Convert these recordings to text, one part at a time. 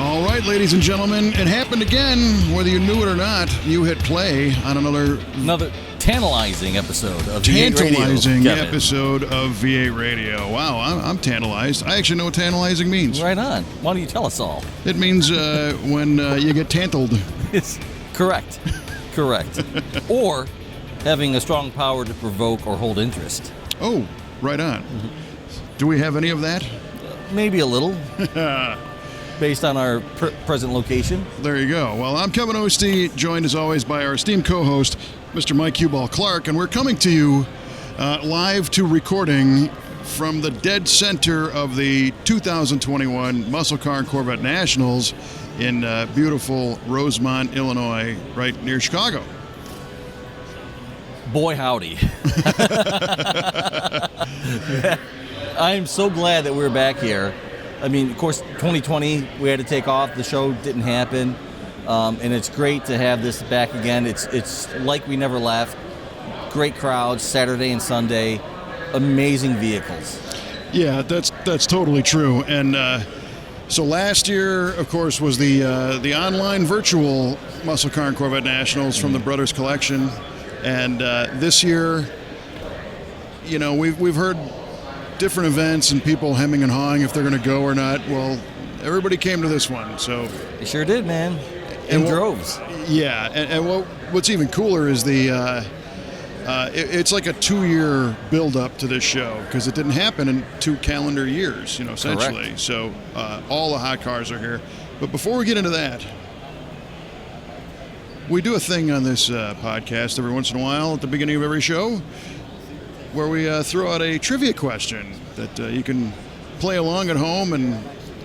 All right, ladies and gentlemen, it happened again. Whether you knew it or not, you hit play on another tantalizing episode of tantalizing V8 Radio. episode of V8 Radio. Wow, I'm tantalized. I actually know what tantalizing means. Right on. Why don't you tell us all? It means when you get tantled. It's correct. Correct. Or having a strong power to provoke or hold interest. Oh, right on. Mm-hmm. Do we have any of that? Maybe a little. Based on our present location. There you go. Well, I'm Kevin Ostie, joined as always by our esteemed co-host, Mr. Mike Q-Ball Clark, and we're coming to you live to recording from the dead center of the 2021 Muscle Car and Corvette Nationals in beautiful Rosemont, Illinois, right near Chicago. Boy, howdy. I'm so glad that we're back here. I mean, of course, 2020, we had to take off. The show didn't happen. And it's great to have this back again. It's like we never left. Great crowds, Saturday and Sunday. Amazing vehicles. Yeah, that's totally true. And so last year, of course, was the online virtual Muscle Car and Corvette Nationals from the Brothers Collection. And this year, you know, we've heard different events and people hemming and hawing if they're going to go or not. Well, everybody came to this one, so They sure did, man. In droves. Yeah, and what's even cooler is it's like a 2-year build-up to this show because it didn't happen in 2 calendar years, you know, essentially. Correct. So all the hot cars are here. But before we get into that, we do a thing on this podcast every once in a while at the beginning of every show where we throw out a trivia question that you can play along at home and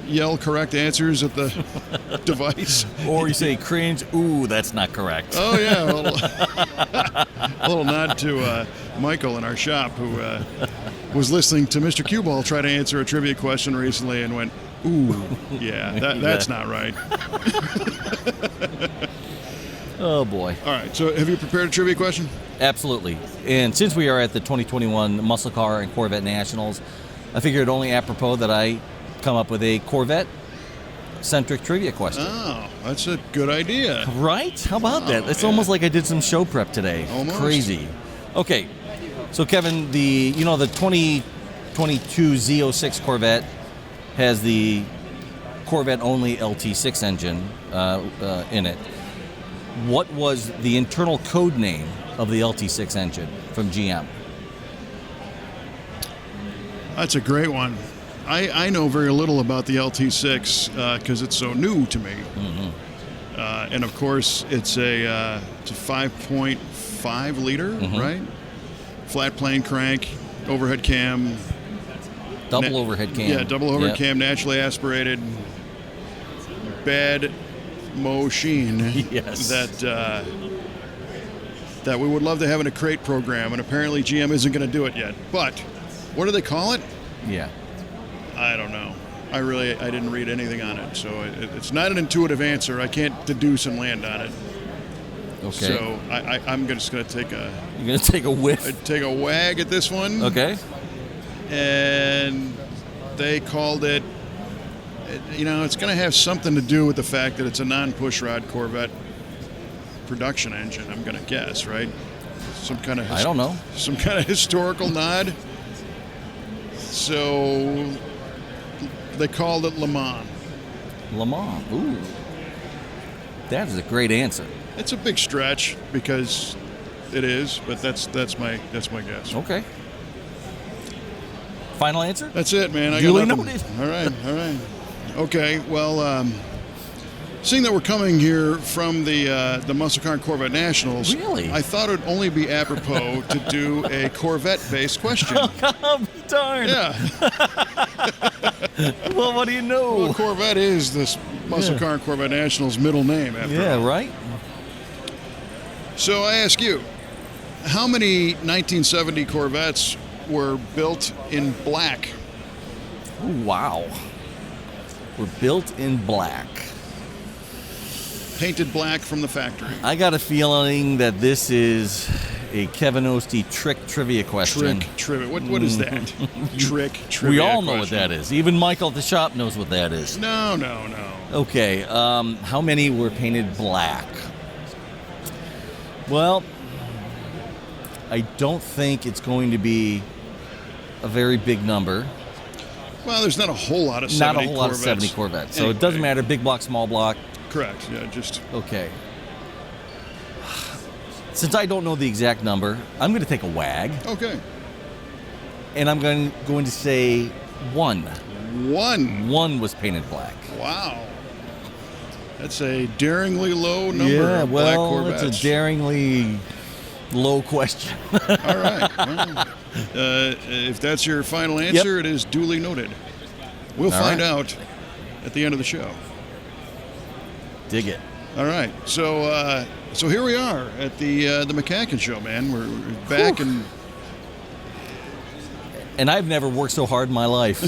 yell correct answers at the device. Or you say cringe, ooh, that's not correct. Oh, yeah. A little nod to Michael in our shop who was listening to Mr. Q-Ball try to answer a trivia question recently and went, ooh, yeah, that's not right. Oh, boy. All right, so have you prepared a trivia question? Absolutely. And since we are at the 2021 Muscle Car and Corvette Nationals, I figured only apropos that I come up with a Corvette-centric trivia question. Oh, that's a good idea. Right? How about that? It's almost like I did some show prep today. Almost. Crazy. Okay. So, Kevin, the 2022 Z06 Corvette has the Corvette-only LT6 engine in it. What was the internal code name of the LT6 engine from GM? That's a great one. I know very little about the LT6 because it's so new to me. Mm-hmm. And of course, it's a 5.5 liter, mm-hmm. right? Flat plane crank, overhead cam. Double overhead cam. Yeah, double overhead cam, naturally aspirated. Bad machine. Yes. That we would love to have in a crate program, and apparently GM isn't going to do it yet. But what do they call it? Yeah. I don't know. I didn't read anything on it, so it's not an intuitive answer. I can't deduce and land on it. Okay. So I'm just going to take a... You're going to take a whiff? Take a wag at this one. Okay. And they called it... You know, it's going to have something to do with the fact that it's a non-pushrod Corvette production engine, I'm going to guess, right? Some kind of... I don't know. Some kind of historical nod. So they called it Le Mans. Le Mans. Ooh. That is a great answer. It's a big stretch because it is, but that's my guess. Okay. Final answer? That's it, man. I Duly got nothing. noted. All right. Okay, well, seeing that we're coming here from the Muscle Car and Corvette Nationals, really? I thought it would only be apropos to do a Corvette-based question. Darn. Yeah. Well, what do you know? Well, Corvette is this Muscle Car and Corvette Nationals' middle name, after all. Yeah, right? So I ask you, how many 1970 Corvettes were built in black? Ooh, wow. Were built in black. Painted black from the factory. I got a feeling that this is a Kevin Ostie trick trivia question. Trick trivia. What is that? Trick trivia. We all know question. what that is. Even Michael at the shop knows what that is. No. Okay, how many were painted black? Well, I don't think it's going to be a very big number. Well, there's not a whole lot of 70 Not a whole lot of Corvettes. 70 Corvettes. So Anyway. it doesn't matter, big block, small block. Correct. Yeah, just Okay. Since I don't know the exact number, I'm going to take a wag, okay. and I'm going to say 1. 1. 1 was painted black. Wow. That's a daringly low number Yeah, of black well, Corvettes. it's a daringly low question. All right. Well, if that's your final answer, It is duly noted. We'll All find right. out at the end of the show. Dig it. All right. So here we are at the McCacken show, man. We're back Whew. and And I've never worked so hard in my life.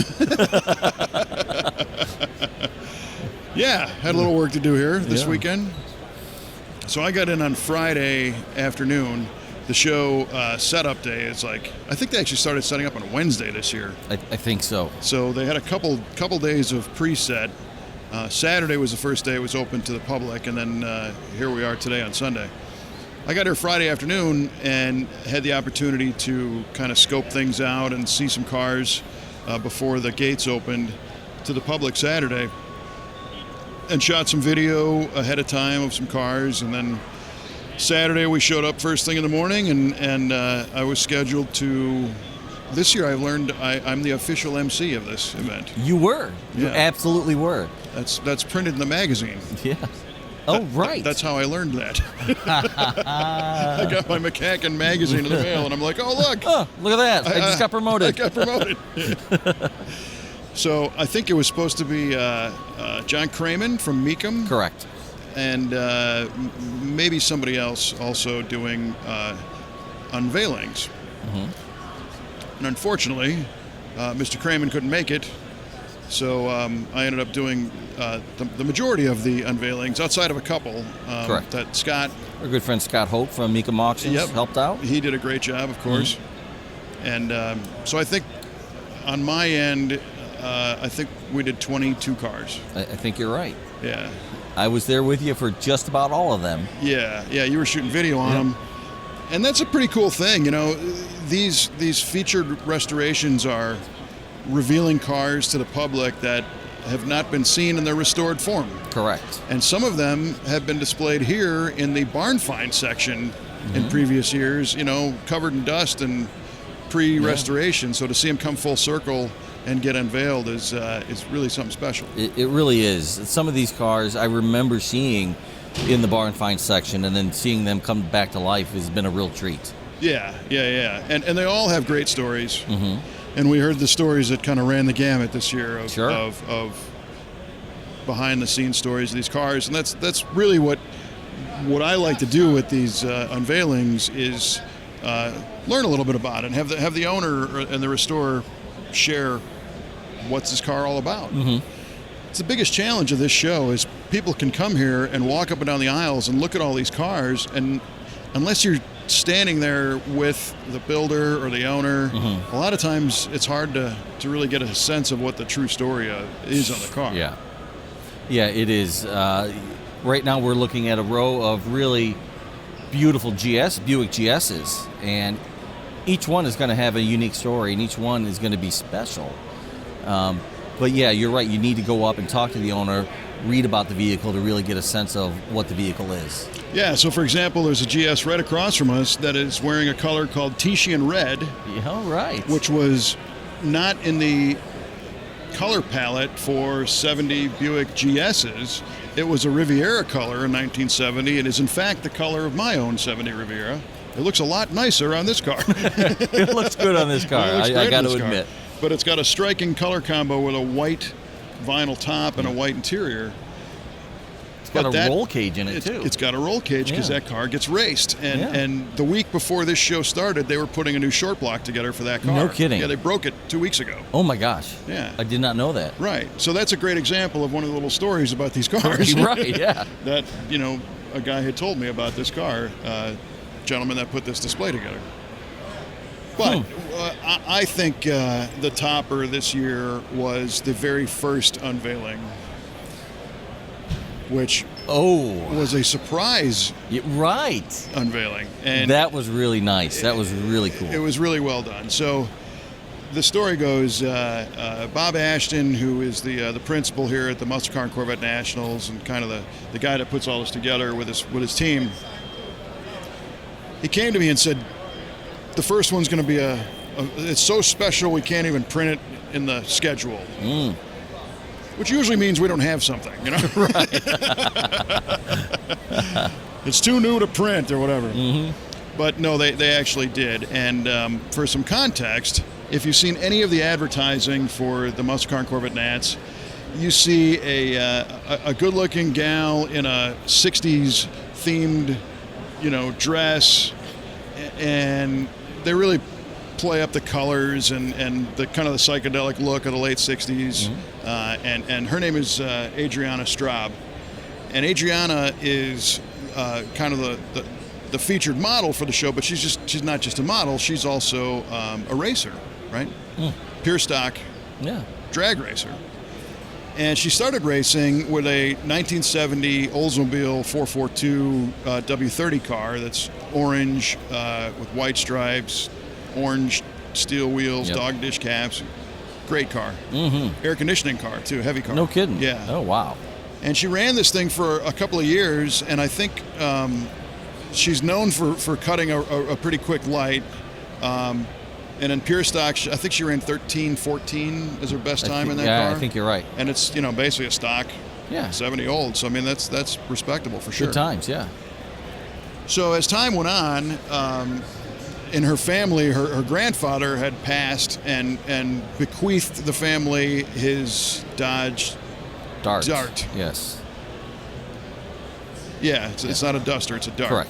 yeah, had a little work to do here this Yeah. weekend. So I got in on Friday afternoon. The show setup day is like, I think they actually started setting up on Wednesday this year. I think so. So they had a couple days of preset. Saturday was the first day it was open to the public, and then here we are today on Sunday. I got here Friday afternoon and had the opportunity to kind of scope things out and see some cars before the gates opened to the public Saturday, and shot some video ahead of time of some cars. And then Saturday we showed up first thing in the morning, and I was scheduled to. This year I've learned I'm the official MC of this event. You were. You Yeah. absolutely were. That's printed in the magazine. Yeah. Oh, right. That's how I learned that. I got my McCacken magazine in the mail, and I'm like, oh, look. Oh, look at that. I just got I promoted. got promoted. So I think it was supposed to be John Cramen from Meekum. Correct. And maybe somebody else also doing unveilings. Mm-hmm. And unfortunately, Mr. Cramen couldn't make it. So I ended up doing the majority of the unveilings, outside of a couple. Correct. That Scott, Our good friend Scott Hope from Meekum Auctions Yep. helped out. he did a great job, of course. And so I think on my end, I think we did 22 cars. I think you're right. Yeah. I was there with you for just about all of them. Yeah, you were shooting video on them. And that's a pretty cool thing, you know. These featured restorations are revealing cars to the public that have not been seen in their restored form. Correct. And some of them have been displayed here in the barn find section in previous years, you know, covered in dust and pre-restoration. So to see them come full circle and get unveiled is really something special. It really is. Some of these cars I remember seeing in the barn find section, and then seeing them come back to life has been a real treat. Yeah. And they all have great stories. Mm-hmm. And we heard the stories that kind of ran the gamut this year of, Sure. of behind the scenes stories of these cars. And that's really what I like to do with these unveilings is learn a little bit about it and have the owner and the restorer share what's this car all about. Mm-hmm. It's the biggest challenge of this show is people can come here and walk up and down the aisles and look at all these cars, and unless you're standing there with the builder or the owner, a lot of times it's hard to really get a sense of what the true story is on the car. Yeah, it is. Right now we're looking at a row of really beautiful Buick GSs, and each one is going to have a unique story, and each one is going to be special. But yeah, you're right. You need to go up and talk to the owner, read about the vehicle to really get a sense of what the vehicle is. Yeah, so for example, there's a GS right across from us that is wearing a color called Titian Red, Yeah, right. which was not in the color palette for 70 Buick GSs. It was a Riviera color in 1970. It is in fact the color of my own 70 Riviera. It looks a lot nicer on this car. It looks good on this car. It looks I great got on to this car. admit. But it's got a striking color combo with a white vinyl top and a white interior. It's got a roll cage in it too. It's got a roll cage because Yeah. that car gets raced. And Yeah. and the week before this show started, they were putting a new short block together for that car. No kidding. Yeah, they broke it 2 weeks ago. Oh my gosh. Yeah. I did not know that. Right. So that's a great example of one of the little stories about these cars. Right, yeah. That, you know, a guy had told me about this car. gentlemen that put this display together. But I think the topper this year was the very first unveiling, which was a surprise right unveiling. And that was really nice. That was really cool. It was really well done. So the story goes, Bob Ashton, who is the principal here at the Muscle Car and Corvette Nationals and kind of the guy that puts all this together with his team, he came to me and said, the first one's going to be it's so special we can't even print it in the schedule. Which usually means we don't have something, you know? Right. It's too new to print or whatever. But no, they actually did. And for some context, if you've seen any of the advertising for the Muscle Car and Corvette Nats, you see a good-looking gal in a 60s themed, dress, and they really play up the colors and the kind of the psychedelic look of the late 60s. And her name is Adriana Straub. And Adriana is kind of the featured model for the show, but she's not just a model, she's also a racer, right? Pure stock drag racer. And she started racing with a 1970 Oldsmobile 442 W30 car that's orange with white stripes, orange steel wheels, dog dish caps. Great car. Air conditioning car, too. Heavy car. No kidding. Yeah. Oh, wow. And she ran this thing for a couple of years, and I think she's known for cutting a pretty quick light. And in pure stock, I think she ran 13:14 as her best time in that car. Yeah, I think you're right. And it's basically a stock 70 old. So I mean that's respectable for sure. Good times, yeah. So as time went on, in her family, her grandfather had passed and bequeathed the family his Dodge Dart. Yes. Yeah, it's not a Duster, it's a Dart. Correct.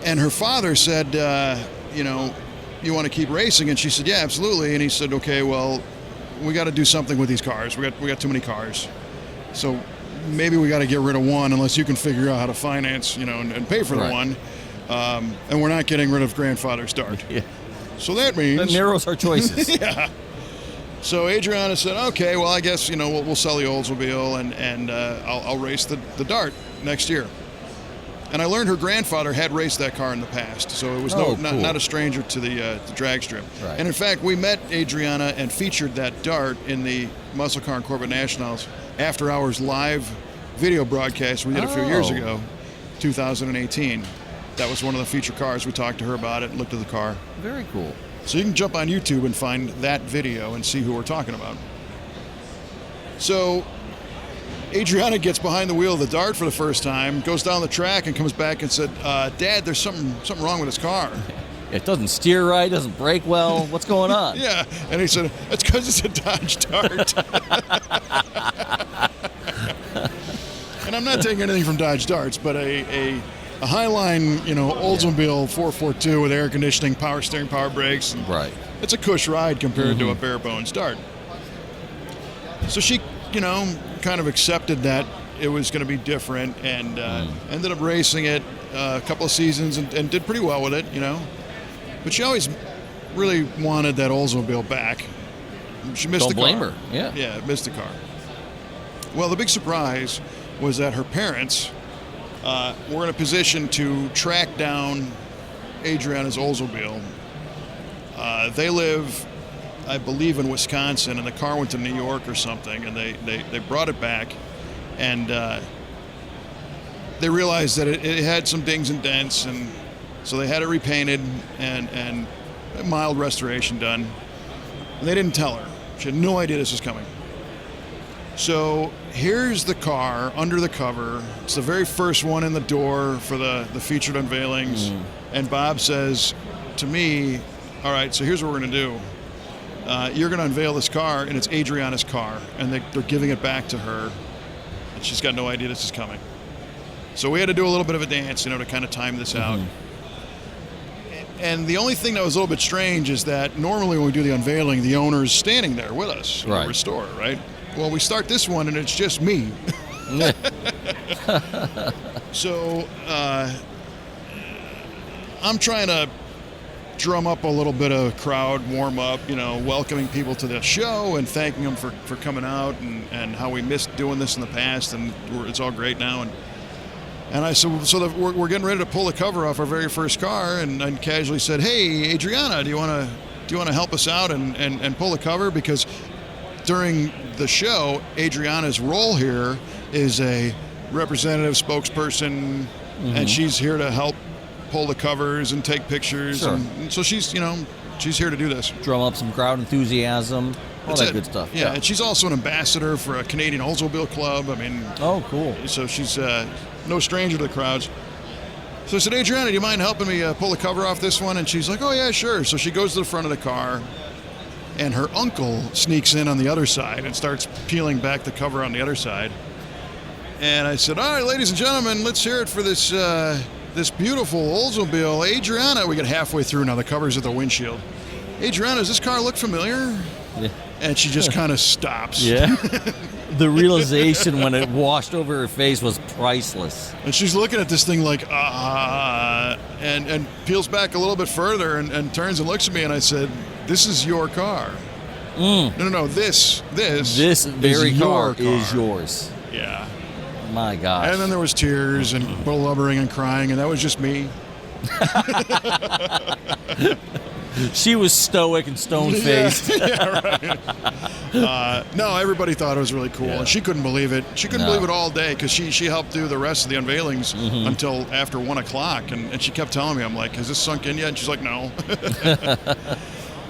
And her father said, you want to keep racing? And she said, yeah, absolutely. And he said, okay, well, we got to do something with these cars. We got too many cars. So maybe we got to get rid of one unless you can figure out how to finance, and pay for the one. And we're not getting rid of grandfather's Dart. Yeah. So that means... That narrows our choices. Yeah. So Adriana said, okay, well, I guess, we'll sell the Oldsmobile and I'll race the Dart next year. And I learned her grandfather had raced that car in the past, so it was not a stranger to the drag strip. Right. And in fact, we met Adriana and featured that Dart in the Muscle Car and Corvette Nationals After Hours live video broadcast we did a few years ago, 2018. That was one of the feature cars. We talked to her about it, looked at the car. Very cool. So you can jump on YouTube and find that video and see who we're talking about. So Adriana gets behind the wheel of the Dart for the first time, goes down the track and comes back and said, Dad, there's something wrong with this car. It doesn't steer right, doesn't brake well. What's going on? Yeah. And he said, it's because it's a Dodge Dart. And I'm not taking anything from Dodge Darts, but a Highline, Oldsmobile 442 with air conditioning, power steering, power brakes. Right. It's a cush ride compared to a bare bones Dart. So she, kind of accepted that it was going to be different and ended up racing it a couple of seasons and did pretty well with it, But she always really wanted that Oldsmobile back. She missed the car. Don't blame her. Yeah. Yeah, missed the car. Well, the big surprise was that her parents were in a position to track down Adriana's Oldsmobile. They live, I believe, in Wisconsin, and the car went to New York or something, and they brought it back, and they realized that it had some dings and dents, and so they had it repainted and a mild restoration done. And they didn't tell her. She had no idea this was coming. So here's the car under the cover. It's the very first one in the door for the featured unveilings. And Bob says to me, all right, so here's what we're going to do. You're going to unveil this car, and it's Adriana's car, and they're giving it back to her, and she's got no idea this is coming. So we had to do a little bit of a dance, to kind of time this out. And the only thing that was a little bit strange is that normally when we do the unveiling, the owner's standing there with us in the store, right? Well, we start this one, and it's just me. So I'm trying to drum up a little bit of crowd warm up, welcoming people to the show and thanking them for coming out and how we missed doing this in the past, and it's all great now. And I said, we're getting ready to pull the cover off our very first car, and I casually said, "Hey, Adriana, do you want to help us out and pull the cover?" Because during the show, Adriana's role here is a representative spokesperson, and she's here to help pull the covers and take pictures. Sure. And so she's here to do this. Drum up some crowd enthusiasm, all that good stuff. Yeah, and she's also an ambassador for a Canadian Oldsmobile Club. I mean, oh, cool. So she's no stranger to the crowds. So I said, "Adriana, do you mind helping me pull the cover off this one?" And she's like, "Oh, yeah, sure." So she goes to the front of the car, and her uncle sneaks in on the other side and starts peeling back the cover on the other side. And I said, "All right, ladies and gentlemen, let's hear it for this this beautiful Oldsmobile, Adriana." We get halfway through now. The cover's at the windshield. "Adriana, does this car look familiar?" Yeah. And she just kind of stops. Yeah. The realization when it washed over her face was priceless. And she's looking at this thing like, and peels back a little bit further and turns and looks at me, and I said, "This is your car." No, this very is car your is yours. Yeah. My gosh. And then there was tears and blubbering and crying, and that was just me. She was stoic and stone-faced. Yeah, right. No, everybody thought it was really cool, and she couldn't believe it. She couldn't believe it all day because she helped do the rest of the unveilings until after 1 o'clock, and she kept telling me, I'm like, "Has this sunk in yet?" And she's like, "No."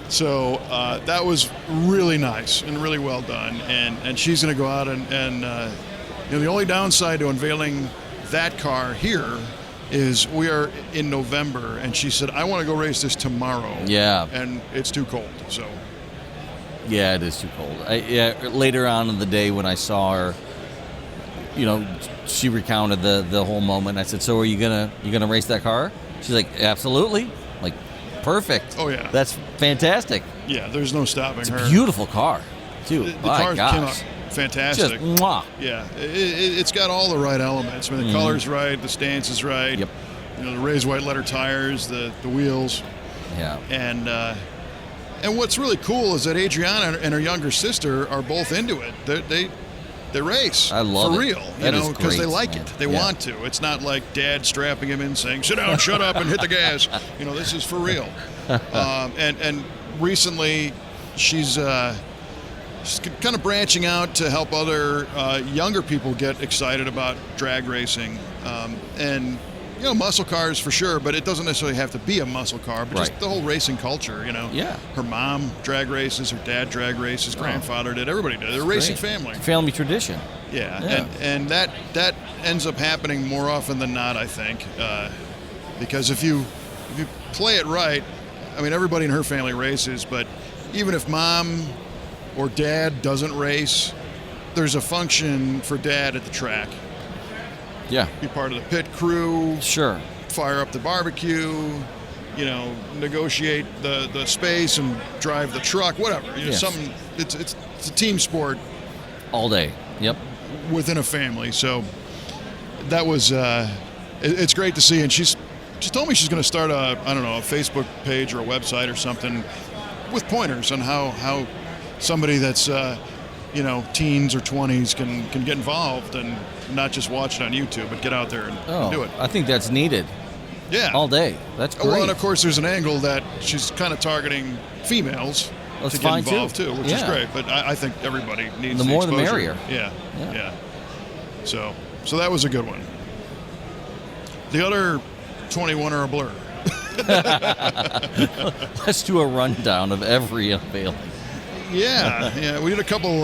So that was really nice and really well done, and she's going to go out and the only downside to unveiling that car here is we are in November, and she said, "I want to go race this tomorrow." Yeah. And it's too cold, so. Yeah, it is too cold. Later on in the day when I saw her, she recounted the whole moment. I said, "So are you gonna race that car?" She's like, "Absolutely." Like, perfect. Oh, yeah. That's fantastic. Yeah, there's no stopping It's her. a beautiful car, too. The My cars gosh. came out fantastic. Just mwah. Yeah, it's got all the right elements. I mean, the color's right, the stance is right. Yep. The raised white letter tires, the wheels. Yeah. And what's really cool is that Adriana and her younger sister are both into it. They race. I love for it. real, That is because they great, like man. it. They want to. It's not like Dad strapping him in, saying, "Sit down, shut up, and hit the gas." This is for real. And recently, she's kind of branching out to help other younger people get excited about drag racing. And muscle cars for sure, but it doesn't necessarily have to be a muscle car, but just the whole racing culture, Yeah. Her mom drag races, her dad drag races, grandfather did, everybody did. They're a racing family. Family tradition. Yeah. And that ends up happening more often than not, I think, because if you play it right, I mean, everybody in her family races, but even if mom or dad doesn't race, there's a function for dad at the track. Yeah. Be part of the pit crew. Sure. Fire up the barbecue, negotiate the space and drive the truck, whatever. Something. It's a team sport. All day. Yep. Within a family. So that was it's great to see, and she told me she's going to start a Facebook page or a website or something with pointers on how somebody that's teens or 20s can get involved and not just watch it on YouTube, but get out there and do it. I think that's needed. Yeah. All day. That's great. Well, and of course, there's an angle that she's kind of targeting females to get involved too, which is great. But I think everybody needs the more exposure. the merrier. Yeah. So that was a good one. The other 21 are a blur. Let's do a rundown of every unveiling. Yeah. We did a couple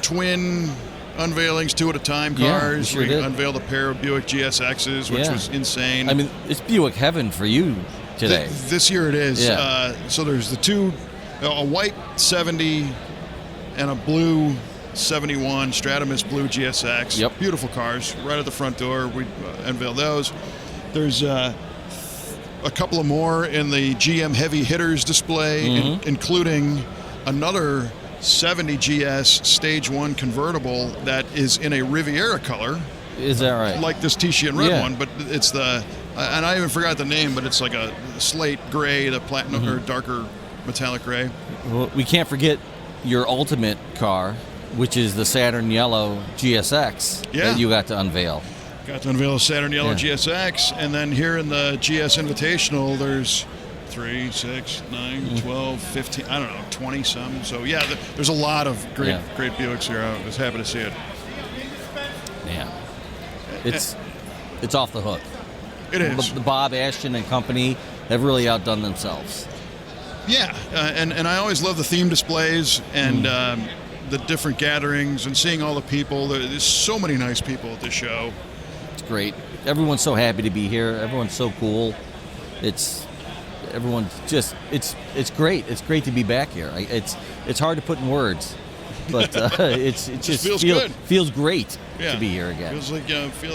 twin unveilings, 2 at a time cars. Yeah, we sure did. Unveiled a pair of Buick GSXs, which was insane. I mean, it's Buick heaven for you today. This year it is. Yeah. So there's the two, a white 70 and a blue 71 Stratomus Blue GSX. Yep. Beautiful cars right at the front door. We unveiled those. There's a couple of more in the GM Heavy Hitters display, including another 70 GS Stage 1 convertible that is in a Riviera color. Is that right? Like this Tiscian red one, but it's the and I even forgot the name, but it's like a slate gray, the platinum or darker metallic gray. Well, we can't forget your ultimate car, which is the Saturn Yellow GSX that you got to unveil. Got to unveil a Saturn Yellow GSX, and then here in the GS Invitational, there's 3, 6, 9, 12, 15, I don't know, 20 some. So yeah, there's a lot of great Buicks here. I was happy to see it. Yeah, it's off the hook. It is. The Bob Ashton and company have really outdone themselves. Yeah, and I always love the theme displays and the different gatherings and seeing all the people. There's so many nice people at this show. It's great. Everyone's so happy to be here. Everyone's so cool. It's great. It's great to be back here. It's hard to put in words, but it just feels good. Feels great to be here again. Feels like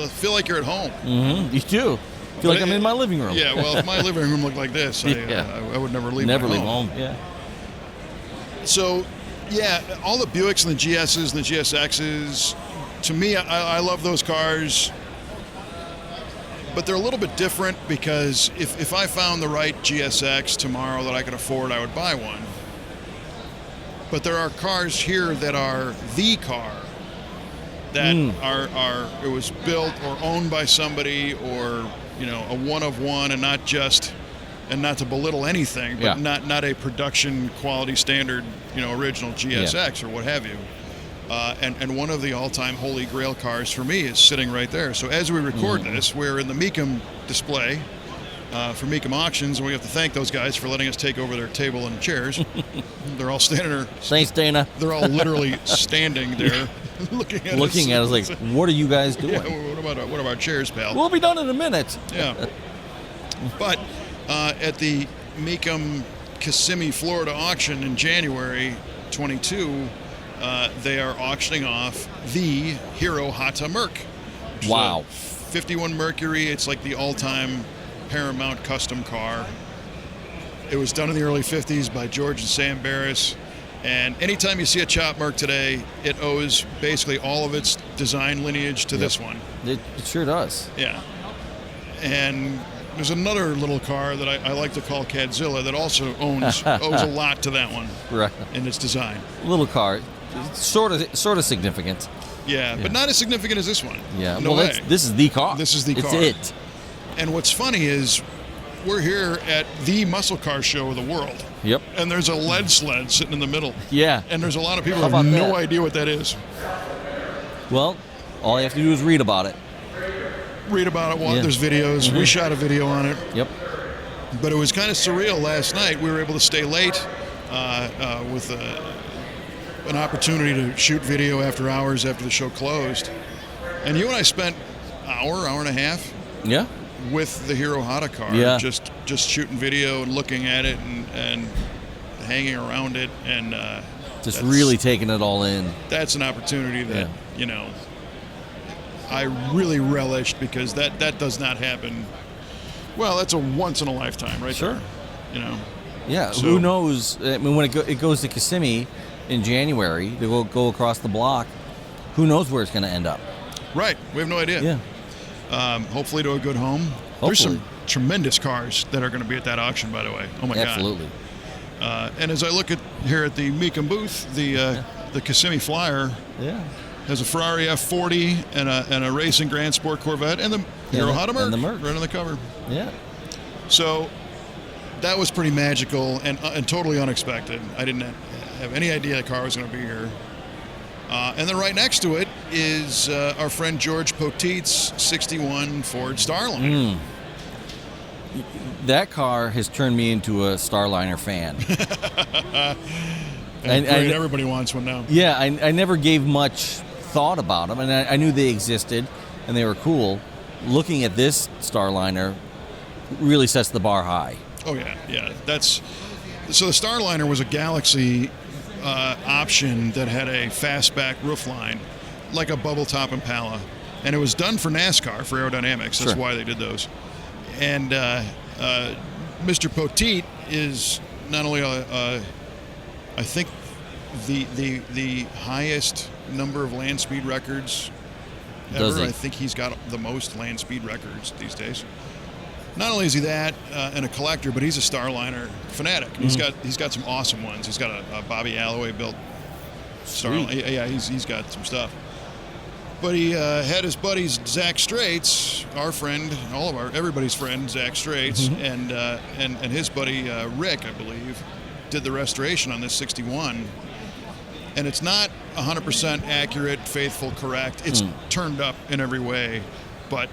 feel like you're at home. Mm-hmm. You do. Feel like I'm in my living room. Yeah. Well, if my living room looked like this, I would never leave. Never leave home. Yeah. So, yeah, all the Buicks and the GSs and the GSXs. To me, I love those cars. But they're a little bit different because if I found the right GSX tomorrow that I could afford, I would buy one. But there are cars here that are the car that are it was built or owned by somebody, or a one of one, and not to belittle anything, but not a production quality standard original GSX or what have you. And one of the all-time holy grail cars for me is sitting right there. So as we record this, we're in the Mecum display for Mecum Auctions, and we have to thank those guys for letting us take over their table and chairs. They're all standing there. Thanks, Dana. They're all literally standing there, looking at us like, what are you guys doing? Yeah, what about chairs, pal? We'll be done in a minute. Yeah. But at the Mecum Kissimmee, Florida auction in January 22. They are auctioning off the Hero Hata Merc. Wow. 51 Mercury. It's like the all-time Paramount custom car. It was done in the early 50s by George and Sam Barris. And anytime you see a Chop Merc today, it owes basically all of its design lineage to this one. It sure does. Yeah. And there's another little car that I like to call Cadzilla that also owes a lot to that one. Right. In its design. Little car. Sort of significant. Yeah, but not as significant as this one. Yeah, no way. This is the car. This is the car. It's it. And what's funny is we're here at the muscle car show of the world. Yep. And there's a lead sled sitting in the middle. Yeah. And there's a lot of people who have no idea what that is. Well, all you have to do is read about it. Read about it. There's videos. We shot a video on it. Yep. But it was kind of surreal last night. We were able to stay late with an opportunity to shoot video after hours after the show closed. And you and I spent hour and a half with the Hero Hata car. Yeah. Just shooting video and looking at it and hanging around it and just really taking it all in. That's an opportunity that, I really relished, because that does not happen. Well, that's a once in a lifetime right there. Yeah, So, who knows? I mean, when it goes to Kissimmee in January, to go across the block, who knows where it's going to end up? Right. We have no idea. Yeah. Hopefully to a good home. Hopefully. There's some tremendous cars that are going to be at that auction, by the way. Oh, my Absolutely. God. And as I look at here at the Mecum booth, the Kissimmee Flyer has a Ferrari F40 and a racing Grand Sport Corvette and the Hero Hata Merc. And the Merc. Right on the cover. Yeah. So that was pretty magical and totally unexpected. I didn't have any idea the car was going to be here. And then right next to it is our friend George Poteet's 61 Ford Starliner. That car has turned me into a Starliner fan. and everybody wants one now. Yeah, I never gave much thought about them, and I knew they existed and they were cool. Looking at this Starliner really sets the bar high. Oh, yeah. So the Starliner was a Galaxy option that had a fastback roofline, like a bubble top Impala, and it was done for NASCAR, for aerodynamics. That's why they did those. And Mr. Poteet is not only I think the highest number of land speed records ever. I think he's got the most land speed records these days. not only is he that and a collector, but he's a Starliner fanatic. Mm-hmm. He's got some awesome ones. He's got a Bobby Alloway built Starliner. Yeah, he's got some stuff. But he had his buddies Zach Straits, our friend, everybody's friend Zach Straits, and his buddy Rick, I believe, did the restoration on this 61. And it's not 100% accurate, faithful, correct. It's turned up in every way, but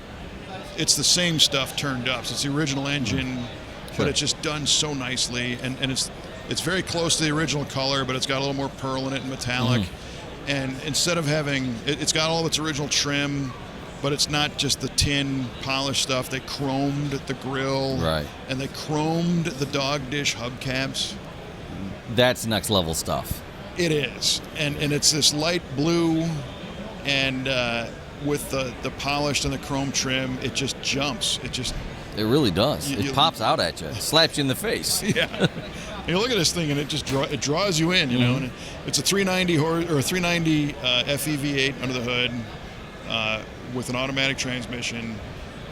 it's the same stuff turned up. So it's the original engine, but it's just done so nicely, and it's very close to the original color, but it's got a little more pearl in it and metallic. And instead of having, it's got all of its original trim, but it's not just the tin polished stuff. They chromed the grill, right, and they chromed the dog dish hubcaps. That's next level stuff. It is, and it's this light blue, and with the polished and the chrome trim, it just jumps. It really does. It pops out at you, slaps you in the face. Yeah. You look at this thing, and it draws you in, you know. And it's a 390 FE V8 under the hood with an automatic transmission,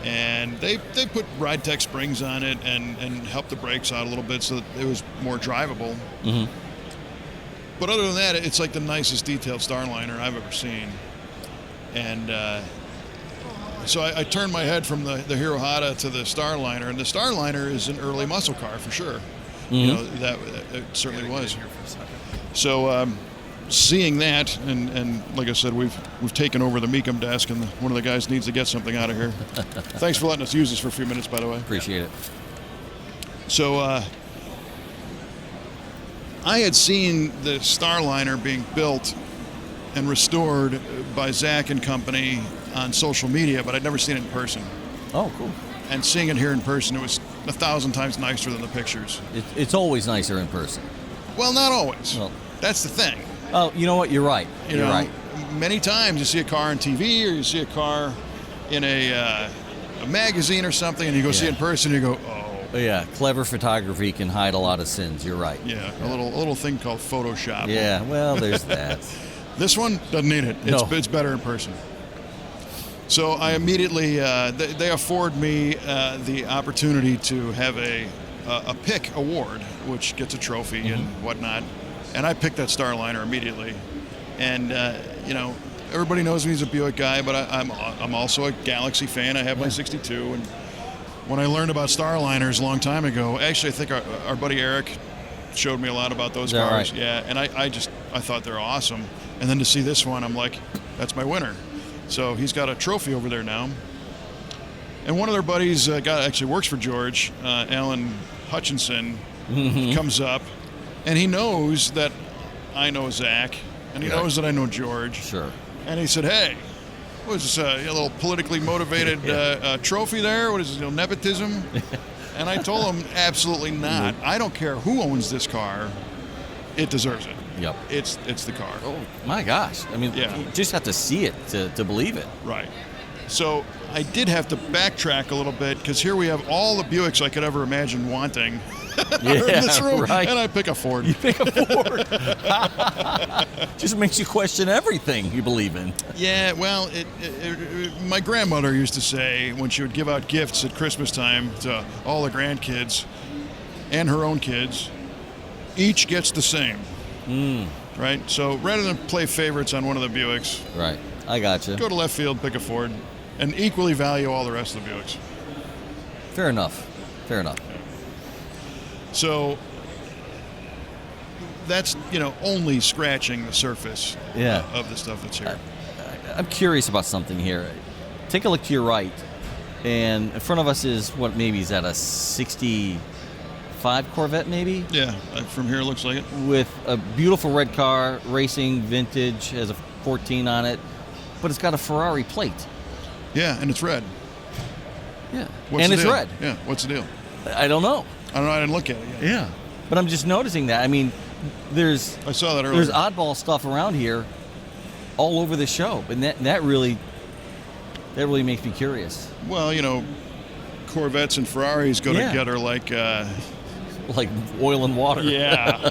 and they put Ride Tech springs on it and helped the brakes out a little bit so that it was more drivable. But other than that, it's like the nicest detailed Starliner I've ever seen. And so I turned my head from the Hirohata to the Starliner, and the Starliner is an early muscle car for sure. You know, that it certainly was. So seeing that, and like I said, we've taken over the Mecum desk, and one of the guys needs to get something out of here. Thanks for letting us use this for a few minutes, by the way. Appreciate it. So I had seen the Starliner being built and restored by Zach and company on social media, but I'd never seen it in person. Oh, cool. And seeing it here in person, it was 1,000 times nicer than the pictures. It's always nicer in person. Well, not always. Well, that's the thing. Oh, you know what? You're right. You're right. Many times you see a car on TV, or you see a car in a magazine or something, and you go see it in person, and you go, oh. Yeah, clever photography can hide a lot of sins. You're right. Yeah, a little thing called Photoshop. Yeah, well, there's that. This one doesn't need it. It's better in person. So I immediately, they afford me the opportunity to have a pick award, which gets a trophy and whatnot. And I picked that Starliner immediately. And, you know, everybody knows me as a Buick guy, but I'm also a Galaxy fan. I have my 62. And when I learned about Starliners a long time ago, actually I think our buddy Eric showed me a lot about those cars. Right? Yeah, and I thought they're awesome. And then to see this one, I'm like, that's my winner. So he's got a trophy over there now. And one of their buddies actually works for George, Alan Hutchinson, comes up, and he knows that I know Zach, and he knows that I know George. Sure. And he said, hey, what is this, a little politically motivated trophy there? What is this, nepotism? And I told him, absolutely not. I don't care who owns this car. It deserves it. Yep. It's the car. Oh, my gosh. I mean, you just have to see it to believe it. Right. So I did have to backtrack a little bit, because here we have all the Buicks I could ever imagine wanting in this room, right. and I pick a Ford. You pick a Ford. Just makes you question everything you believe in. Yeah, well, my grandmother used to say, when she would give out gifts at Christmas time to all the grandkids and her own kids, each gets the same. Right? So rather than play favorites on one of the Buicks, right, I gotcha. Go to left field, pick a Ford, and equally value all the rest of the Buicks. Fair enough. So that's, only scratching the surface of the stuff that's here. I'm curious about something here. Take a look to your right, and in front of us is maybe is that a 65 Corvette, maybe? Yeah, from here it looks like it. With a beautiful red car, racing, vintage, has a 14 on it, but it's got a Ferrari plate. Yeah, and it's red. Yeah, It's red. Yeah, what's the deal? I don't know. I didn't look at it yet. Yeah, but I'm just noticing that. I mean, I saw that earlier. There's oddball stuff around here, all over the show, and that really makes me curious. Well, Corvettes and Ferraris go together like oil and water. Yeah,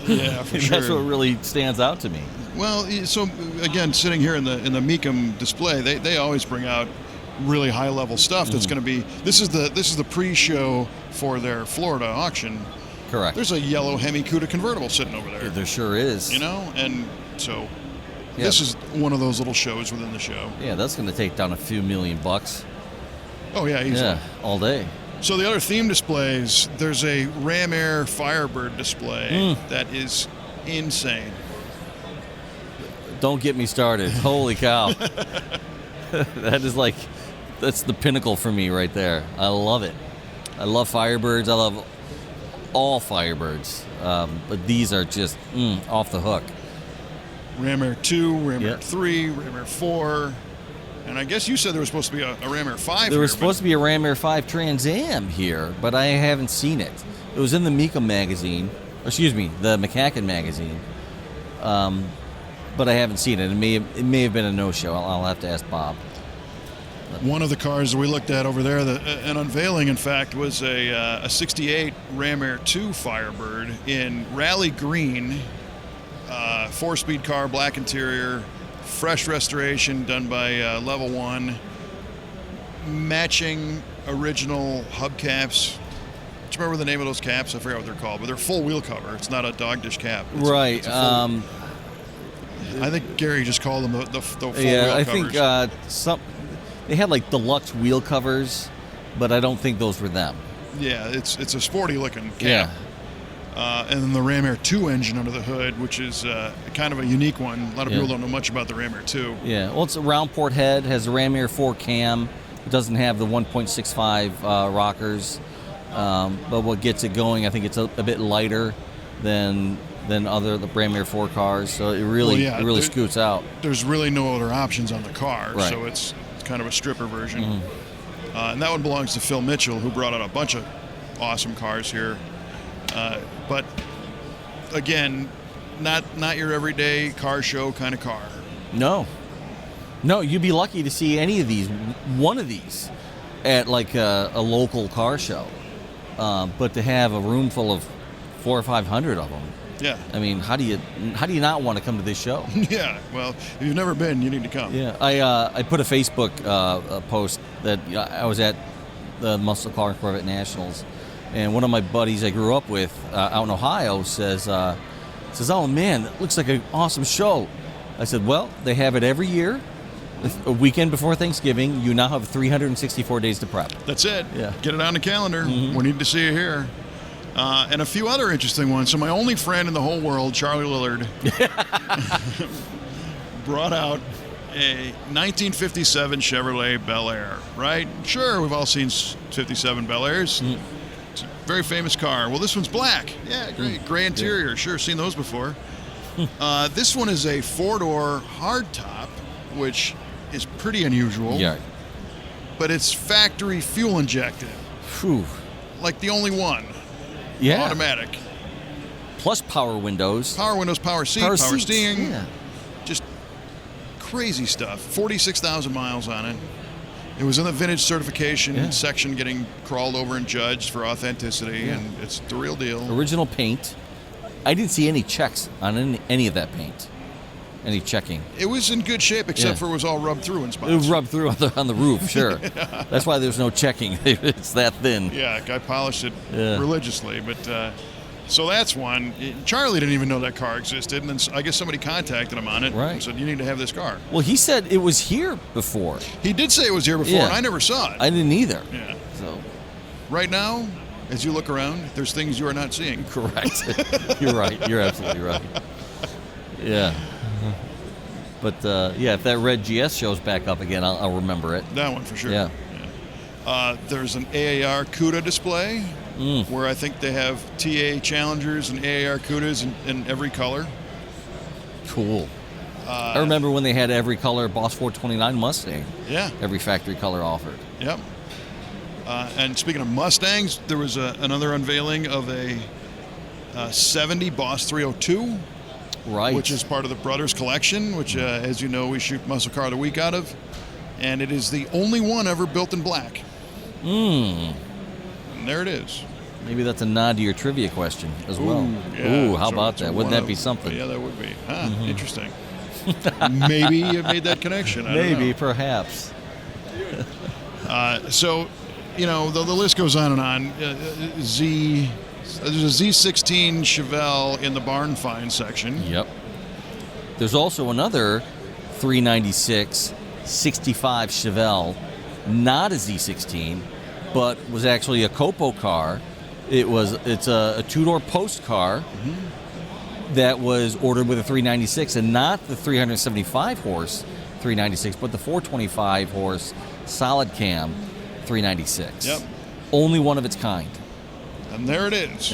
yeah, for sure. That's what really stands out to me. Well, so again, sitting here in the Mecum display, they always bring out really high level stuff. That's going to be. This is the pre-show for their Florida auction. Correct. There's a yellow Hemi Cuda convertible sitting over there. There sure is. You know, and so this is one of those little shows within the show. Yeah, that's going to take down a few $1 million. Oh yeah, easily. Yeah, all day. So the other theme displays, there's a Ram Air Firebird display that is insane. Don't get me started. Holy cow. That's the pinnacle for me right there. I love it. I love Firebirds. I love all Firebirds. But these are just off the hook. Ram Air 2, Ram Air 3, Ram Air 4. And I guess you said there was supposed to be a Ram Air 5 There was supposed to be a Ram Air 5 Trans Am here, but I haven't seen it. It was in the Mika magazine. Excuse me, the McCacken magazine. But I haven't seen it. It may have been a no-show. I'll have to ask Bob. One of the cars that we looked at over there, an unveiling, in fact, was a 68 Ram Air 2 Firebird in rally green, 4-speed car, black interior, fresh restoration done by Level 1, matching original hubcaps. Do you remember the name of those caps? I forgot what they're called, but they're full wheel cover. It's not a dog dish cap. Right. I think Gary just called them the full wheel I covers. think they had like deluxe wheel covers, but I don't think those were them. Yeah, it's a sporty looking cap. Yeah. And then the Ram Air 2 engine under the hood, which is kind of a unique one. A lot of people don't know much about the Ram Air 2. Yeah, well, it's a round port head, has a Ram Air 4 cam. It doesn't have the 1.65 rockers. But what gets it going, I think it's a bit lighter than the Ram Air 4 cars. So it really scoots out. There's really no other options on the car, right. So it's kind of a stripper version. And that one belongs to Phil Mitchell, who brought out a bunch of awesome cars here. But again, not your everyday car show kind of car. No, you'd be lucky to see one of these, at like a local car show. But to have a room full of 400 or 500 of them. Yeah. I mean, how do you not want to come to this show? Yeah. Well, if you've never been, you need to come. Yeah. I put a Facebook post that I was at the Muscle Car and Corvette Nationals. And one of my buddies I grew up with out in Ohio says, "Oh man, that looks like an awesome show." I said, "Well, they have it every year, a weekend before Thanksgiving. You now have 364 days to prep." That's it. Yeah. Get it on the calendar. We need to see you here. And a few other interesting ones. So my only friend in the whole world, Charlie Lillard, brought out a 1957 Chevrolet Bel Air. Right? Sure, we've all seen 57 Bel Airs. It's a very famous car. Well, this one's black. Yeah, great. Gray interior. Sure, seen those before. This one is a 4-door hardtop, which is pretty unusual. Yeah. But it's factory fuel injected. Whew. Like the only one. Yeah. Automatic. Plus power windows. Power windows, power seat, power seats. steering. Yeah. Just crazy stuff. 46,000 miles on it. It was in the vintage certification section, getting crawled over and judged for authenticity, and it's the real deal. Original paint. I didn't see any checks on any of that paint. Any checking. It was in good shape, except for it was all rubbed through in spots. It was rubbed through on the roof, sure. That's why there's no checking. It's that thin. Yeah, guy polished it religiously. But so that's one. Charlie didn't even know that car existed, and then I guess somebody contacted him on it and said, "You need to have this car." Well, he said it was here before. He did say it was here before, and I never saw it. I didn't either. Yeah. So right now, as you look around, there's things you are not seeing. Correct. You're right. You're absolutely right. Yeah. But if that red GS shows back up again, I'll remember it. That one for sure. Yeah. There's an AAR CUDA display where I think they have TA Challengers and AAR CUDAs in every color. Cool. I remember when they had every color Boss 429 Mustang. Yeah. Every factory color offered. Yep. And speaking of Mustangs, there was another unveiling of a 70 Boss 302. Right. Which is part of the Brothers collection, which, as you know, we shoot Muscle Car of the Week out of. And it is the only one ever built in black. And there it is. Maybe that's a nod to your trivia question as well. Yeah. How about that? Wouldn't that be something? Yeah, that would be. Interesting. Maybe you made that connection. I don't know. Perhaps. So, the list goes on and on. There's a Z16 Chevelle in the barn find section. Yep. There's also another 396 65 Chevelle, not a Z16, but was actually a Copo car. It's a two-door post car that was ordered with a 396, and not the 375 horse 396, but the 425 horse solid cam 396. Yep. Only one of its kind. And there it is.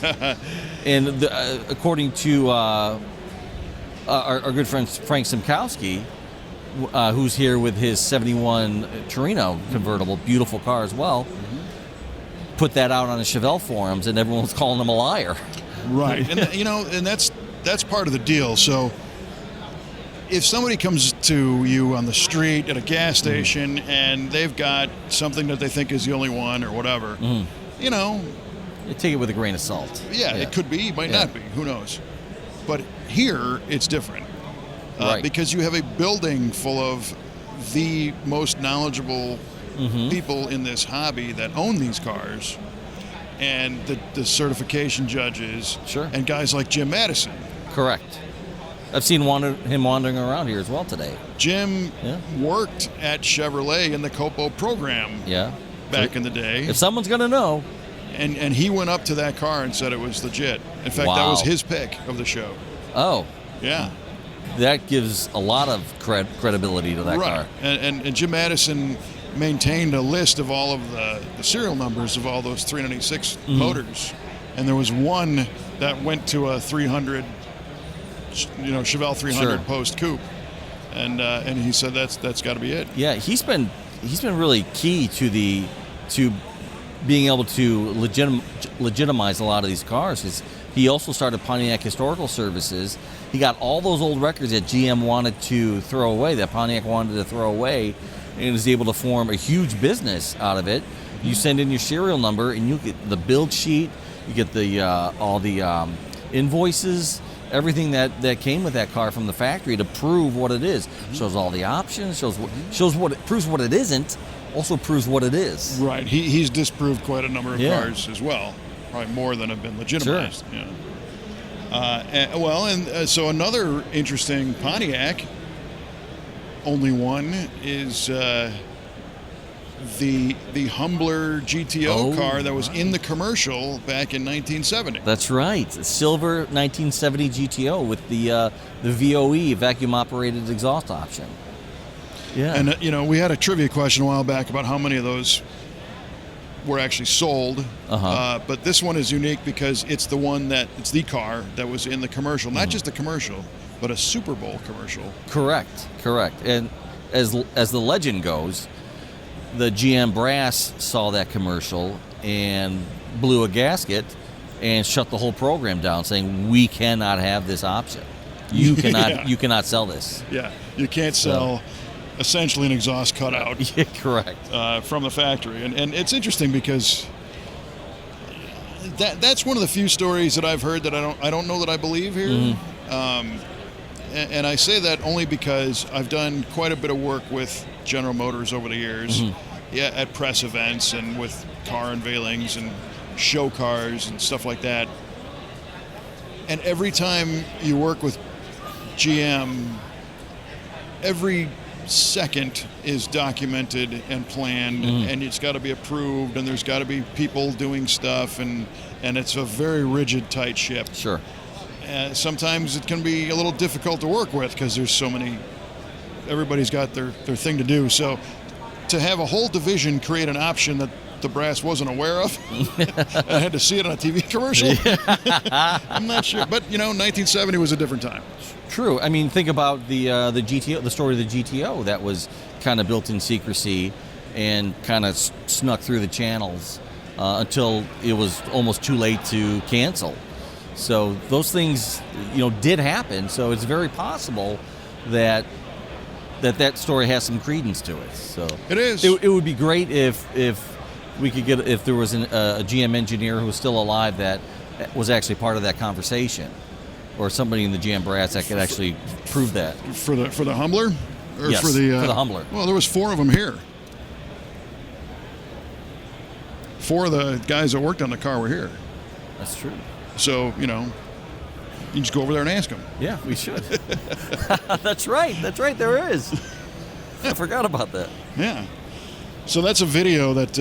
Yeah. And according to our good friend Frank Simkowski, who's here with his 71 Torino convertible, beautiful car as well, put that out on the Chevelle forums, and everyone was calling him a liar. Right. And and that's part of the deal. So if somebody comes to you on the street at a gas station and they've got something that they think is the only one or whatever, You take it with a grain of salt. Yeah, it could be, might not be, who knows. But here, it's different. Right. Because you have a building full of the most knowledgeable people in this hobby that own these cars, and the certification judges, and guys like Jim Madison. Correct. I've seen him wandering around here as well today. Jim worked at Chevrolet in the Copo program back in the day. If someone's going to know. And he went up to that car and said it was legit. In fact, that was his pick of the show. Oh. Yeah. That gives a lot of credibility to that car. And Jim Madison maintained a list of all of the serial numbers of all those 396 motors. And there was one that went to a 300, Chevelle 300 post coupe. And he said that's got to be it. Yeah, he's been really key to being able to legitimize a lot of these cars. He also started Pontiac Historical Services. He got all those old records that GM wanted to throw away, that Pontiac wanted to throw away, and was able to form a huge business out of it. You send in your serial number, and you get the build sheet, you get the all the invoices, everything that came with that car from the factory to prove what it is. Shows all the options, proves what it isn't, also proves what it is. Right. He's disproved quite a number of cars as well, probably more than have been legitimized. Sure. Yeah. So another interesting Pontiac, only one, is the Humbler GTO car that was in the commercial back in 1970. That's right. Silver 1970 GTO with the VOE, vacuum operated exhaust option. Yeah. And, we had a trivia question a while back about how many of those were actually sold. But this one is unique because it's the car that was in the commercial. Not just the commercial, but a Super Bowl commercial. Correct. And as the legend goes, the GM brass saw that commercial and blew a gasket and shut the whole program down, saying, we cannot have this option. You cannot sell this. Yeah, you can't sell essentially an exhaust cutout. Yeah, correct. From the factory. And it's interesting because that's one of the few stories that I've heard that I don't know that I believe here. And I say that only because I've done quite a bit of work with General Motors over the years, at press events and with car unveilings and show cars and stuff like that. And every time you work with GM, every second is documented and planned, and it's got to be approved, and there's got to be people doing stuff, and it's a very rigid, tight ship. Sure. Sometimes it can be a little difficult to work with because there's so many. Everybody's got their thing to do. So to have a whole division create an option that the brass wasn't aware of, I had to see it on a TV commercial. I'm not sure, but 1970 was a different time. True. I mean, think about the GTO, the story of the GTO that was kind of built in secrecy and kind of snuck through the channels until it was almost too late to cancel. So those things, did happen. So it's very possible that story has some credence to it. So it is. It would be great if we could if there was a GM engineer who was still alive that was actually part of that conversation, or somebody in the GM brass that could actually prove that. For the Humbler? Yes, for the Humbler. Well, there was 4 of them here. 4 of the guys that worked on the car were here. That's true. So, you just go over there and ask them. Yeah, we should. That's right. There is. I forgot about that. Yeah. So that's a video that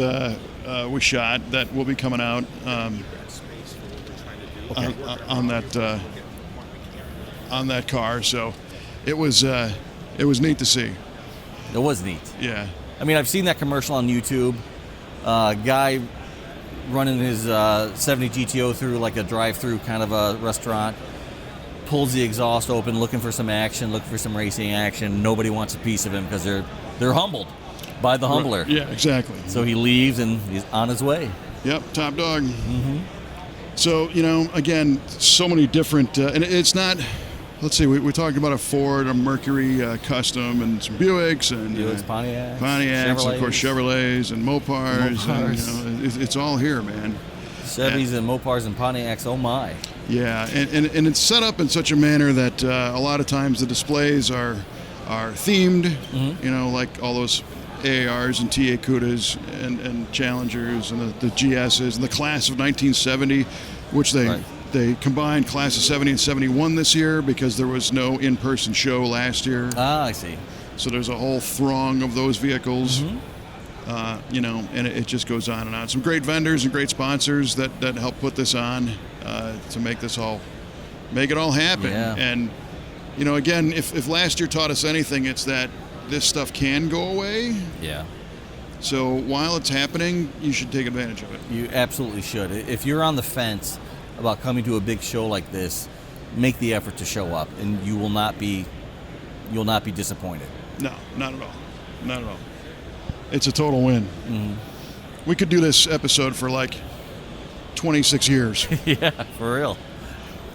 we shot that will be coming out on that car. So it was neat to see. It was neat. Yeah. I mean, I've seen that commercial on YouTube. Guy running his 70 GTO through like a drive-through kind of a restaurant, pulls the exhaust open, looking for some action, looking for some racing action. Nobody wants a piece of him because they're humbled by the humbler. Yeah, exactly. So he leaves and he's on his way. Yep, top dog. Mm-hmm. So, again, so many different, and it's not, let's see, we talked about a Ford, a Mercury Custom, and some Buicks, and Pontiacs, of course, Chevrolets, and Mopars. And, it's all here, man. Chevys and Mopars and Pontiacs, oh my. Yeah, and it's set up in such a manner that a lot of times the displays are themed, mm-hmm. Like all those AARs and TA Cudas and Challengers and the GSs and the class of 1970, which they combined class of 70 and 71 this year because there was no in-person show last year. Ah, I see. So there's a whole throng of those vehicles, mm-hmm. And it just goes on and on. Some great vendors and great sponsors that help put this on to make it all happen. Yeah. And, again, if last year taught us anything, it's that this stuff can go away. Yeah. So while it's happening, you should take advantage of it. You absolutely should. If you're on the fence about coming to a big show like this, make the effort to show up, and you'll not be disappointed. No, not at all. Not at all. It's a total win. Mm-hmm. We could do this episode for like 26 years. Yeah, for real.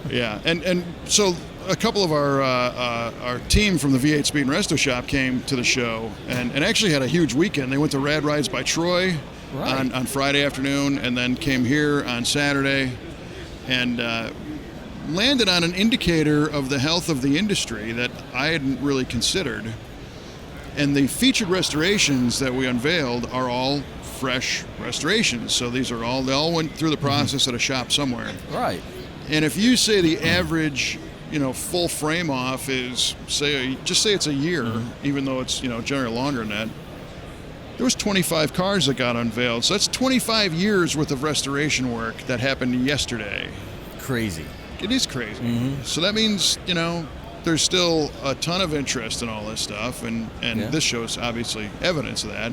Yeah, and so a couple of our team from the V8 Speed and Resto Shop came to the show and actually had a huge weekend. They went to Rad Rides by Troy on Friday afternoon and then came here on Saturday and landed on an indicator of the health of the industry that I hadn't really considered. And the featured restorations that we unveiled are all fresh restorations. So they all went through the process at a shop somewhere. Right. And if you say the average, full frame off is just say it's a year, even though it's, generally longer than that, there was 25 cars that got unveiled. So that's 25 years worth of restoration work that happened yesterday. Crazy. It is crazy. Mm-hmm. So that means, there's still a ton of interest in all this stuff, and this shows obviously evidence of that.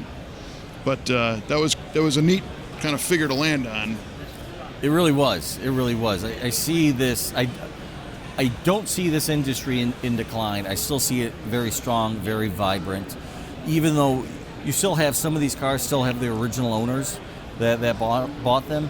But that was a neat kind of figure to land on. It really was. I see this. I don't see this industry in decline. I still see it very strong, very vibrant. Even though you still have some of these cars still have the original owners that bought them.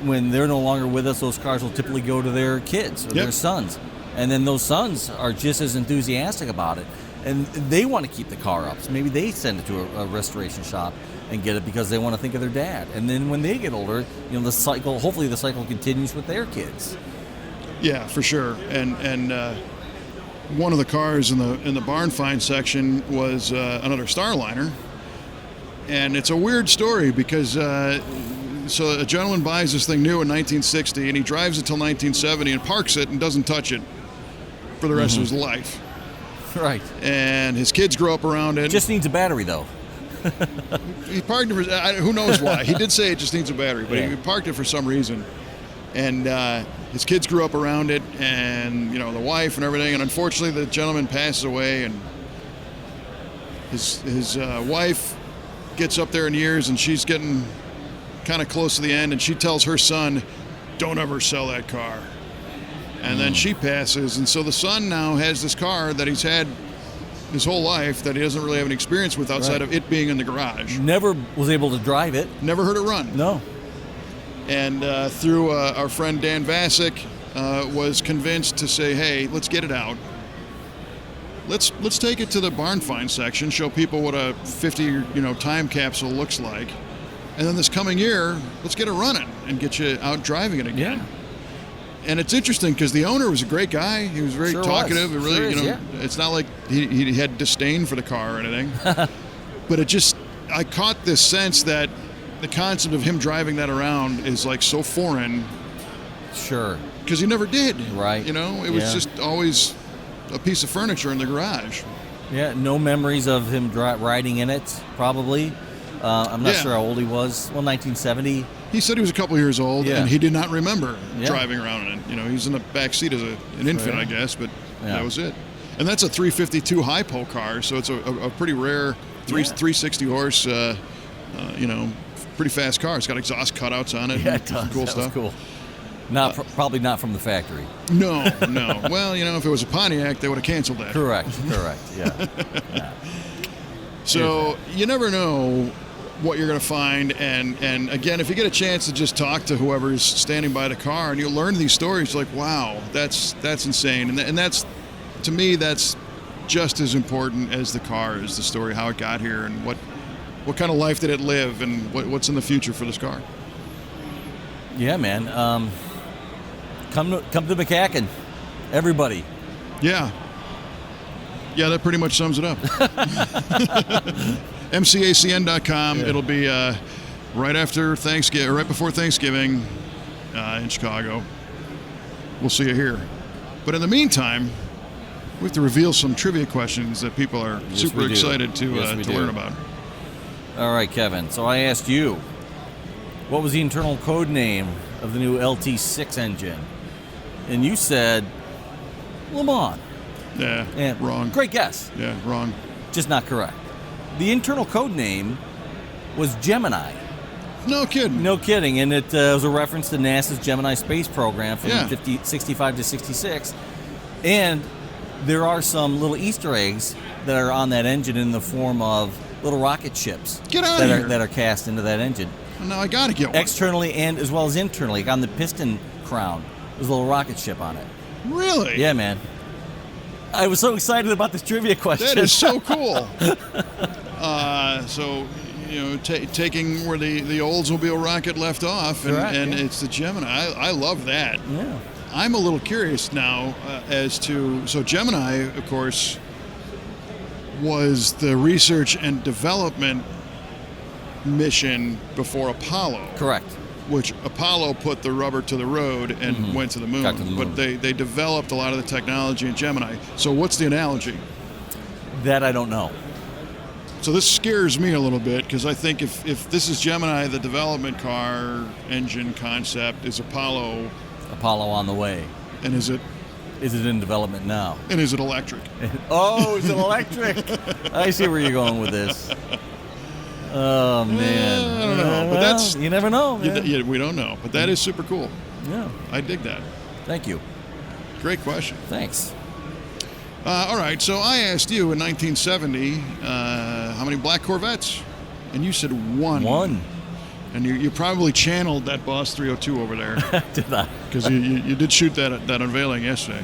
When they're no longer with us, those cars will typically go to their kids or their sons. And then those sons are just as enthusiastic about it. And they want to keep the car up. So maybe they send it to a restoration shop and get it because they want to think of their dad. And then when they get older, hopefully the cycle continues with their kids. Yeah, for sure. And one of the cars in the barn find section was another Starliner. And it's a weird story because so a gentleman buys this thing new in 1960 and he drives it till 1970 and parks it and doesn't touch it for the rest of his life. Right. And his kids grow up around it. Just needs a battery, though. He parked it for, who knows why. He did say it just needs a battery, but he parked it for some reason. And his kids grew up around it, and the wife and everything. And unfortunately, the gentleman passes away, and his wife gets up there in years, and she's getting kind of close to the end, and she tells her son, "Don't ever sell that car." And then she passes, and so the son now has this car that he's had his whole life that he doesn't really have any experience with outside of it being in the garage. Never was able to drive it. Never heard it run. No. And through our friend Dan Vasic, was convinced to say, "Hey, let's get it out. Let's take it to the barn find section, show people what a 50 time capsule looks like, and then this coming year, let's get it running and get you out driving it again." Yeah. And it's interesting because the owner was a great guy. He was very talkative. It really, it's not like he had disdain for the car or anything. But I caught this sense that the concept of him driving that around is like so foreign. Sure. Because he never did. Right. You know, it was just always a piece of furniture in the garage. Yeah, no memories of him riding in it, probably. I'm not sure how old he was. Well, 1970. He said he was a couple years old, Yeah. and he did not remember driving around in it. You know, he was in the back seat as an infant, I guess, but that was it. And that's a 352 high-pole car, so it's a pretty rare 360 horse, you know, pretty fast car. It's got exhaust cutouts on it. Yeah, it does. Cool that stuff. was cool. Probably not from the factory. No. Well, you know, if it was a Pontiac, they would have canceled that. Correct. Yeah. So you never know what you're going to find, and again, if you get a chance to just talk to whoever's standing by the car, and you learn these stories, like, wow, that's insane, and that's, to me, that's just as important as the car, is the story, how it got here, and what kind of life did it live, and what's in the future for this car. Yeah, man. Come to McCacken, everybody. Yeah, that pretty much sums it up. MCACN.com. Yeah. It'll be right after Thanksgiving, or right before Thanksgiving, in Chicago. We'll see you here. But in the meantime, we have to reveal some trivia questions that people are super excited to learn about. All right, Kevin. So I asked you, what was the internal code name of the new LT6 engine? And you said Le Mans. Yeah, wrong. Great guess. Yeah, wrong. Just not correct. The internal code name was Gemini. No kidding. No kidding. And it was a reference to NASA's Gemini space program from 65 to 66. And there are some little Easter eggs that are on that engine in the form of little rocket ships. Get out of here. That are cast into that engine. Now I got to get one. Externally and as well as internally. On the piston crown, there's a little rocket ship on it. Really? Yeah, man. I was so excited about this trivia question. That is so cool. So, you know, taking where the Oldsmobile rocket left off, and it's the Gemini. I love that. Yeah. I'm a little curious now as to, so Gemini, of course, was the research and development mission before Apollo. Correct. Which Apollo put the rubber to the road and went to the moon. Got to the moon. But they developed a lot of the technology in Gemini. So what's the analogy? That I don't know. So this scares me a little bit, because I think if this is Gemini, the development car engine concept is Apollo. Apollo on the way. And is it in development now? And is it electric? Oh, is it electric? I see where you're going with this. Oh, man. I don't know. But that's, you never know, man. Yeah, we don't know. But that is super cool. Yeah. I dig that. Thank you. Great question. Thanks. All right, so I asked you in 1970 how many black Corvettes, and you said one. One. And you probably channeled that Boss 302 over there. Did I? Because you did shoot that unveiling yesterday.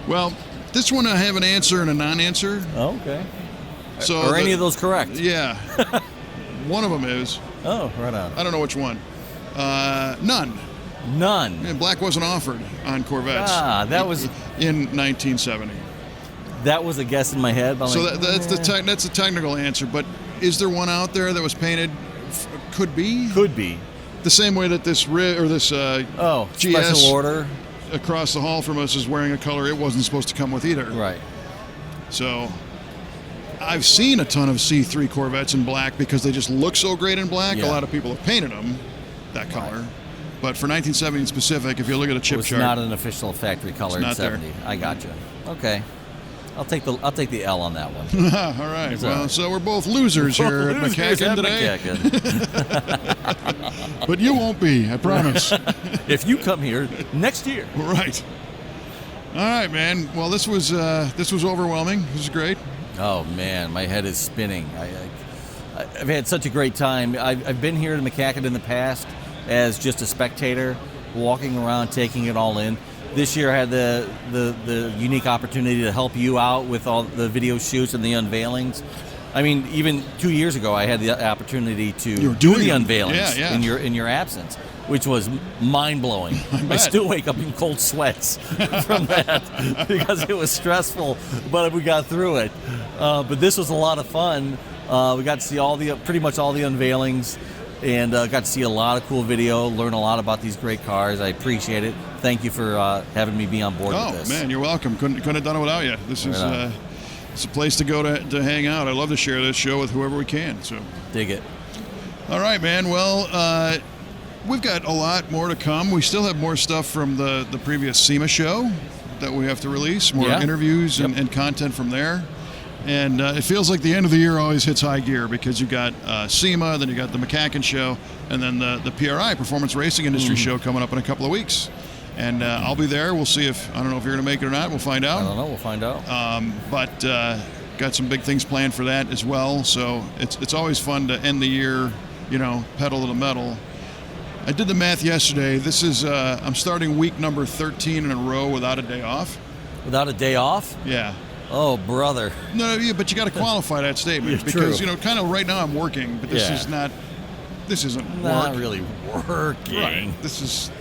Well, this one I have an answer and a non-answer. Oh, okay. So Are any of those correct? Yeah. One of them is. Oh, right on. I don't know which one. None. None. And black wasn't offered on Corvettes. That was in 1970. That was a guess in my head. So that's the technical answer. But is there one out there that was painted? Could be. Could be. The same way that this GS special order across the hall from us is wearing a color it wasn't supposed to come with either. Right. So I've seen a ton of C3 Corvettes in black because they just look so great in black. Yeah. A lot of people have painted them that color. Right. But for 1970 in specific, if you look at a chip chart, it's not an official factory color in 70. There. I gotcha. Okay. I'll take the L on that one. All right. Well, so we're both losers here at McCacken today. But you won't be, I promise. If you come here next year. Right. All right, man. Well, this was overwhelming. This was great. Oh man, my head is spinning. I've had such a great time. I've been here to McCacken in the past as just a spectator, walking around, taking it all in. This year I had the unique opportunity to help you out with all the video shoots and the unveilings. I mean, even 2 years ago I had the opportunity to do the unveilings in your absence, which was mind-blowing. I still wake up in cold sweats from that because it was stressful, but we got through it. But this was a lot of fun. We got to see pretty much all the unveilings. and got to see a lot of cool video, learn a lot about these great cars. I appreciate it. Thank you for having me be on board with this. Oh, man, you're welcome. Couldn't have done it without you. This is it's a place to go to hang out. I love to share this show with whoever we can. So dig it. All right, man. Well, we've got a lot more to come. We still have more stuff from the previous SEMA show that we have to release, more interviews and content from there. And it feels like the end of the year always hits high gear because you got SEMA, then you got the McCacken show, and then the PRI, Performance Racing Industry show, coming up in a couple of weeks. And I'll be there. We'll see if, I don't know if you're going to make it or not. We'll find out. I don't know. We'll find out. But got some big things planned for that as well. So it's always fun to end the year, pedal to the metal. I did the math yesterday. This is, I'm starting week number 13 in a row without a day off. Without a day off? Yeah. Oh, brother. No, yeah, but you got to qualify that statement Yeah, because, true. kind of right now I'm working, but this is not, this isn't Not work. really working. Right. This is,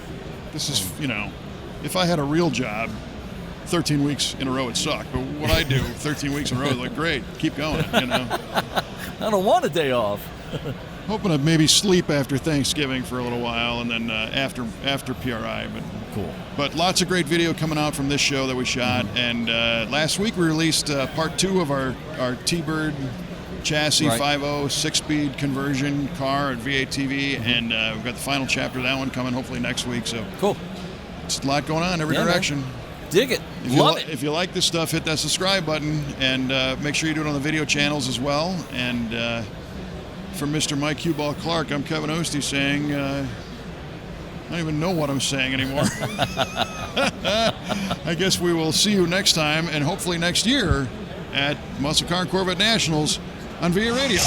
if I had a real job, 13 weeks in a row would suck. But what I do, 13 weeks in a row is like, great, keep going, I don't want a day off. Hoping to maybe sleep after Thanksgiving for a little while and then after PRI. But Cool. But lots of great video coming out from this show that we shot. And last week we released part 2 of our T-Bird chassis 5.0 6-speed conversion car at V8 TV. And we've got the final chapter of that one coming hopefully next week. So cool. It's a lot going on, every direction. Man. Dig it. Love it. If you like this stuff, hit that subscribe button and make sure you do it on the video channels as well. And for Mr. Mike Q-Ball Clark, I'm Kevin Ostie saying, I don't even know what I'm saying anymore. I guess we will see you next time and hopefully next year at Muscle Car and Corvette Nationals on VA Radio.